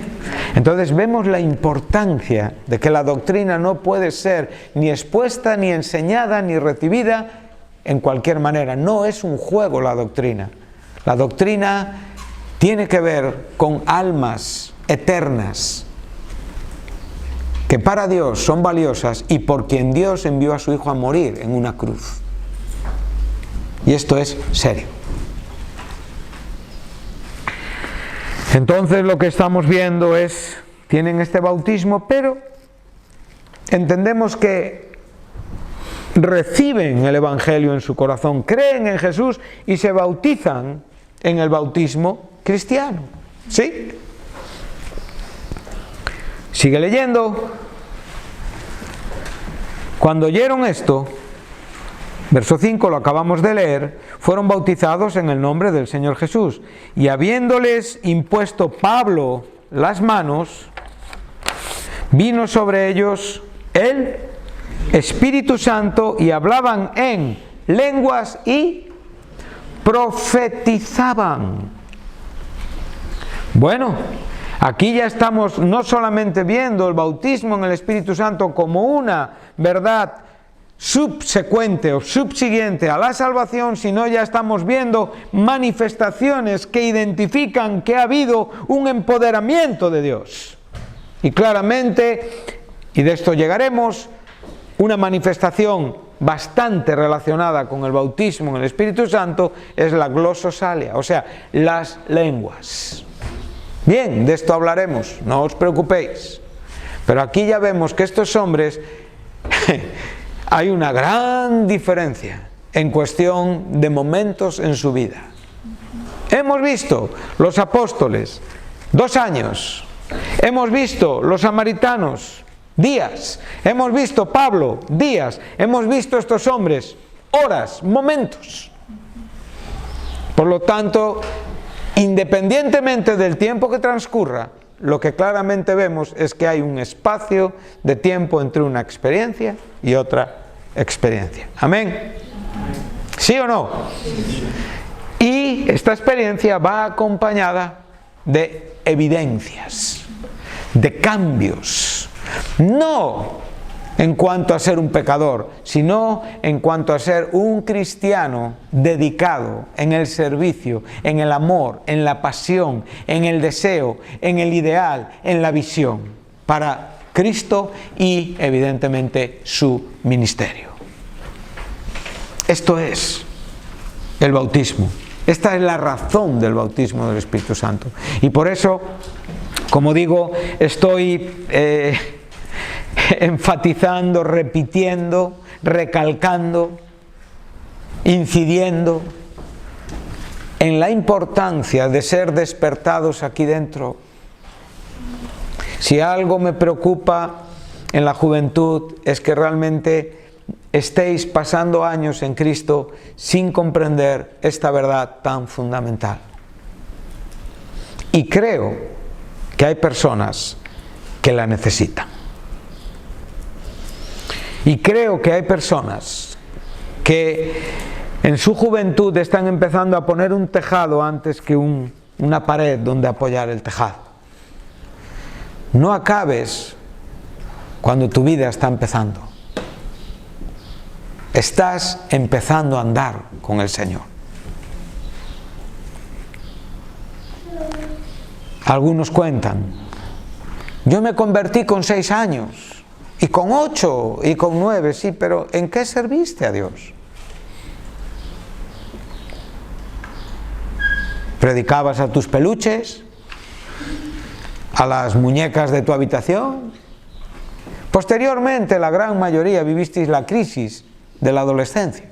Entonces vemos la importancia de que la doctrina no puede ser ni expuesta, ni enseñada, ni recibida en cualquier manera. No es un juego la doctrina. La doctrina tiene que ver con almas eternas que para Dios son valiosas y por quien Dios envió a su Hijo a morir en una cruz. Y esto es serio. Entonces lo que estamos viendo es, tienen este bautismo, pero entendemos que reciben el Evangelio en su corazón, creen en Jesús y se bautizan en el bautismo cristiano. ¿Sí? Sigue leyendo. Cuando oyeron esto, verso 5, lo acabamos de leer, fueron bautizados en el nombre del Señor Jesús. Y habiéndoles impuesto Pablo las manos, vino sobre ellos el Espíritu Santo y hablaban en lenguas y profetizaban. Bueno, aquí ya estamos no solamente viendo el bautismo en el Espíritu Santo como una verdad subsecuente o subsiguiente a la salvación, sino ya estamos viendo manifestaciones que identifican que ha habido un empoderamiento de Dios. Y claramente, y de esto llegaremos, una manifestación bastante relacionada con el bautismo en el Espíritu Santo es la glososalia, o sea, las lenguas. Bien, de esto hablaremos, no os preocupéis. Pero aquí ya vemos que estos hombres hay una gran diferencia en cuestión de momentos en su vida. Hemos visto los apóstoles 2 años, hemos visto los samaritanos días, hemos visto Pablo días, hemos visto estos hombres horas, momentos. Por lo tanto, independientemente del tiempo que transcurra, lo que claramente vemos es que hay un espacio de tiempo entre una experiencia y otra experiencia. ¿Amén? ¿Sí o no? Y esta experiencia va acompañada de evidencias, de cambios, no en cuanto a ser un pecador, sino en cuanto a ser un cristiano dedicado en el servicio, en el amor, en la pasión, en el deseo, en el ideal, en la visión, para Cristo y evidentemente su ministerio. Esto es el bautismo. Esta es la razón del bautismo del Espíritu Santo. Y por eso, como digo, estoy enfatizando, repitiendo, recalcando, incidiendo en la importancia de ser despertados aquí dentro. Si algo me preocupa en la juventud es que realmente estéis pasando años en Cristo sin comprender esta verdad tan fundamental. Y creo que hay personas que la necesitan. Y creo que hay personas que en su juventud están empezando a poner un tejado antes que una pared donde apoyar el tejado. No acabes cuando tu vida está empezando. Estás empezando a andar con el Señor. Algunos cuentan, yo me convertí con 6 años, y con 8, y con 9, sí, pero ¿en qué serviste a Dios? ¿Predicabas a tus peluches? ¿A las muñecas de tu habitación? Posteriormente, la gran mayoría vivisteis la crisis de la adolescencia.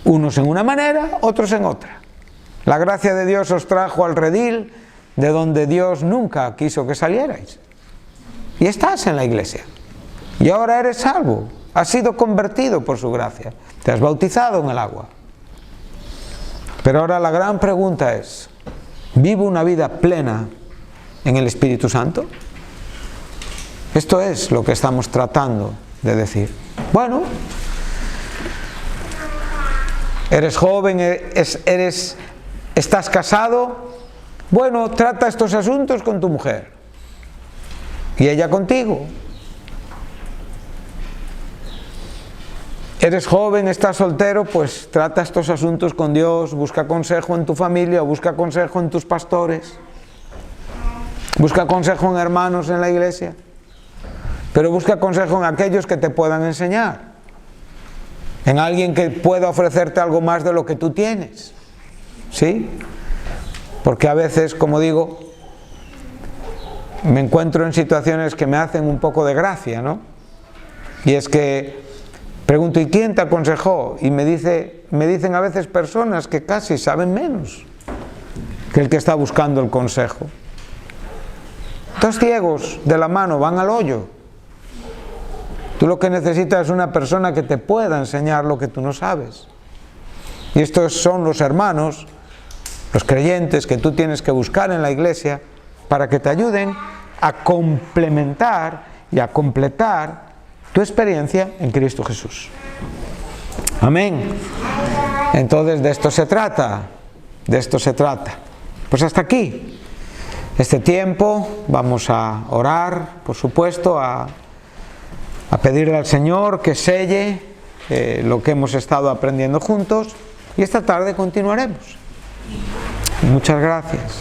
Unos en una manera, otros en otra. La gracia de Dios os trajo al redil de donde Dios nunca quiso que salierais. Y estás en la iglesia. Y ahora eres salvo. Has sido convertido por su gracia. Te has bautizado en el agua. Pero ahora la gran pregunta es, ¿vivo una vida plena en el Espíritu Santo? Esto es lo que estamos tratando de decir. Bueno, eres joven, estás casado, bueno, trata estos asuntos con tu mujer y ella contigo. Eres joven, estás soltero, pues trata estos asuntos con Dios, busca consejo en tu familia, busca consejo en tus pastores, busca consejo en hermanos en la iglesia. Pero busca consejo en aquellos que te puedan enseñar, en alguien que pueda ofrecerte algo más de lo que tú tienes, ¿sí? Porque a veces, como digo, me encuentro en situaciones que me hacen un poco de gracia, ¿no? Y es que pregunto, ¿y quién te aconsejó? Y me dicen a veces personas que casi saben menos que el que está buscando el consejo. 2 ciegos de la mano van al hoyo. Tú lo que necesitas es una persona que te pueda enseñar lo que tú no sabes. Y estos son los hermanos, los creyentes que tú tienes que buscar en la iglesia para que te ayuden a complementar y a completar tu experiencia en Cristo Jesús. Amén. Entonces de esto se trata, Pues hasta aquí este tiempo. Vamos a orar, por supuesto, a pedirle al Señor que selle lo que hemos estado aprendiendo juntos, y esta tarde continuaremos. Muchas gracias.